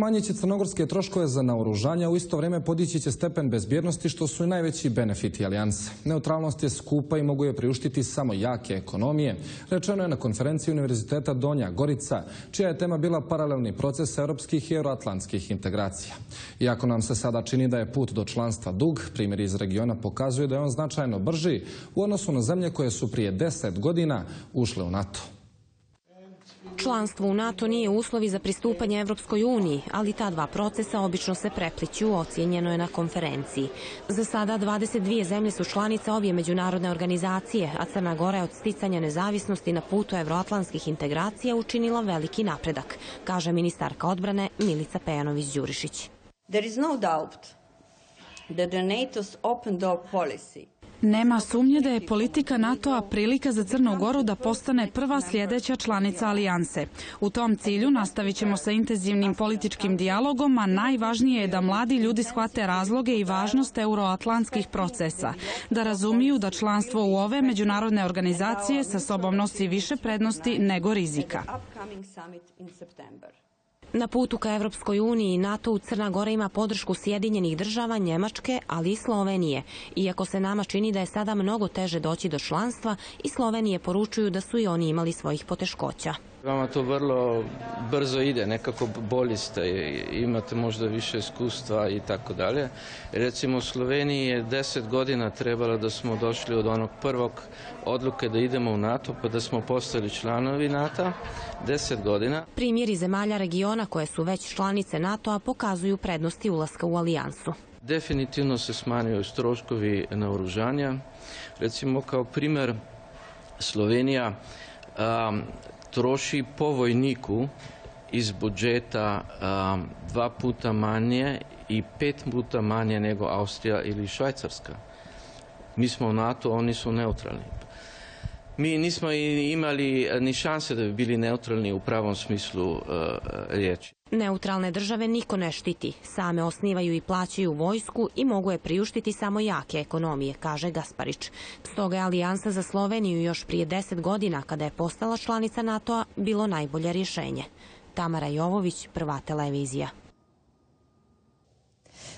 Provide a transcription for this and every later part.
Smanjit će crnogorske troškove za naoružanje, a u isto vrijeme podići će stepen bezbjednosti, što su i najveći benefiti alijanse. Neutralnost je skupa i mogu je priuštiti samo jake ekonomije, rečeno je na konferenciji Univerziteta Donja Gorica, čija je tema bila paralelni proces europskih i euroatlantskih integracija. Iako nam se sada čini da je put do članstva dug, primjeri iz regiona pokazuju da je on značajno brži u odnosu na zemlje koje su prije 10 godina ušle u NATO. Članstvo u NATO nije uslov za pristupanje Evropskoj uniji, ali ta dva procesa obično se prepliću, ocijenjeno je na konferenciji. Za sada 22 zemlje su članice obje međunarodne organizacije, a Crna Gora je od sticanja nezavisnosti na putu evroatlantskih integracija učinila veliki napredak, kaže ministarka odbrane Milica Pejanović-Đurišić. There is no doubt that the NATO's open door policy. Nema sumnje da je politika NATO-a prilika za Crnu Goru da postane prva sljedeća članica alijanse. U tom cilju nastavit ćemo sa intenzivnim političkim dijalogom, a najvažnije je da mladi ljudi shvate razloge i važnost euroatlantskih procesa, da razumiju da članstvo u ove međunarodne organizacije sa sobom nosi više prednosti nego rizika. Na putu ka Evropskoj uniji i NATO Crna Gora ima podršku Sjedinjenih država, Njemačke, ali i Slovenije. Iako se nama čini da je sada mnogo teže doći do članstva, i Slovenije poručuju da su i oni imali svojih poteškoća. Vama to vrlo brzo ide, nekako bolji ste, imate možda više iskustva i tako dalje. Recimo u Sloveniji je 10 godina trebalo da smo došli od onog prvog odluke da idemo u NATO, pa da smo postali članovi NATO, 10 godina. Primjeri zemalja regiona koje su već članice NATO-a pokazuju prednosti ulaska u alijansu. Definitivno se smanjuju troškovi naoružanja. Recimo kao primjer Slovenija troši po vojniku iz budžeta 2 puta manje i 5 puta manje nego Austrija ili Švajcarska. Mi smo u NATO, oni su neutralni. Mi nismo imali ni šanse da bi bili neutralni u pravom smislu riječi. Neutralne države niko ne štiti. Same osnivaju i plaćaju vojsku i mogu je priuštiti samo jake ekonomije, kaže Gasparić. Stoga je alijansa za Sloveniju još prije 10 godina, kada je postala članica NATO-a, bilo najbolje rješenje. Tamara Jovović, Prva televizija.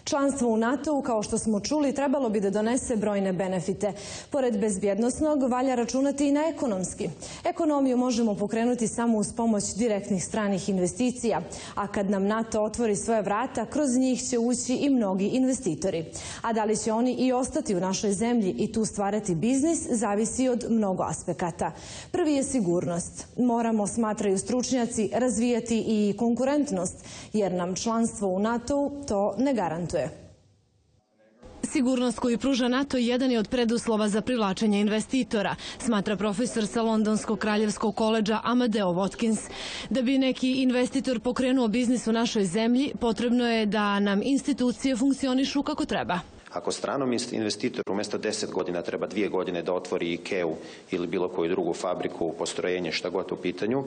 Članstvo u NATO-u, kao što smo čuli, trebalo bi da donese brojne benefite. Pored bezbjednosnog, valja računati i na ekonomski. Ekonomiju možemo pokrenuti samo uz pomoć direktnih stranih investicija, a kad nam NATO otvori svoje vrata, kroz njih će ući i mnogi investitori. A da li će oni i ostati u našoj zemlji i tu stvarati biznis, zavisi od mnogo aspekata. Prvi je sigurnost. Moramo, smatraju stručnjaci, razvijati i konkurentnost, jer nam članstvo u NATO-u to ne garantuje. Sigurnost koju pruža NATO jedan je od preduslova za privlačenje investitora, smatra profesor sa Londonskog kraljevskog koledža Amadeo Watkins. Da bi neki investitor pokrenuo biznis u našoj zemlji, potrebno je da nam institucije funkcionišu kako treba. Ako stranom investitoru umjesto 10 godina treba 2 godine da otvori IKEA-u ili bilo koju drugu fabriku, postrojenje, šta god u pitanju,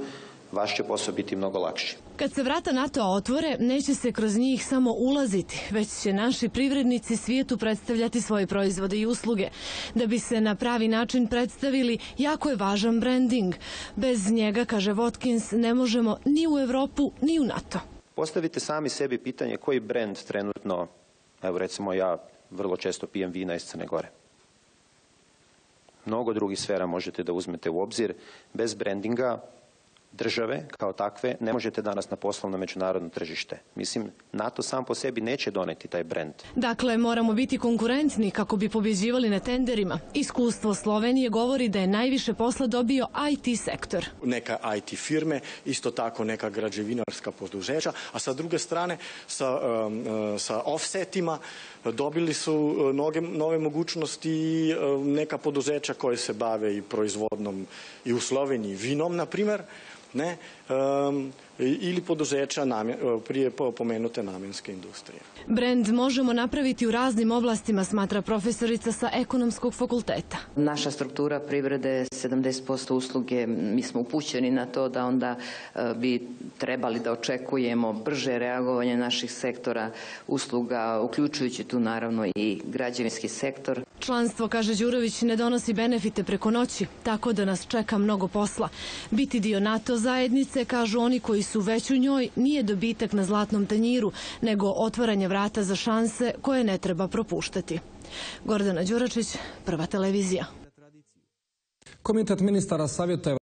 vaš će posao biti mnogo lakši. Kad se vrata NATO-a otvore, neće se kroz njih samo ulaziti, već će naši privrednici svijetu predstavljati svoje proizvode i usluge. Da bi se na pravi način predstavili, jako je važan branding. Bez njega, kaže Watkins, ne možemo ni u Evropu, ni u NATO. Postavite sami sebi pitanje koji brand trenutno, evo recimo ja vrlo često pijem vina iz Crne Gore. Mnogo drugih sfera možete da uzmete u obzir. Bez brandinga države kao takve ne možete danas na poslovno međunarodno tržište. Mislim, NATO sam po sebi neće doneti taj brand. Dakle, moramo biti konkurentni kako bi pobjeđivali na tenderima. Iskustvo Slovenije govori da je najviše posla dobio IT sektor. Neka IT firme, isto tako neka građevinarska poduzeća, a sa druge strane sa offsetima dobili su nove mogućnosti i neka poduzeća koje se bave i proizvodnom i u Sloveniji vinom, na primjer, ne, ili poduzeća prije pomenute namjenske industrije. Brand možemo napraviti u raznim oblastima, smatra profesorica sa Ekonomskog fakulteta. Naša struktura privrede 70% usluge, mi smo upućeni na to da onda bi trebali da očekujemo brže reagovanje naših sektora usluga, uključujući tu naravno i građevinski sektor. Članstvo, kaže Đurović, ne donosi benefite preko noći, tako da nas čeka mnogo posla. Biti dio NATO zajednice, kažu oni koji su već u njoj nije dobitak na zlatnom tanjiru, nego otvaranje vrata za šanse koje ne treba propuštati. Gordana Đuračić, Prva televizija. Komitet ministara Savjeta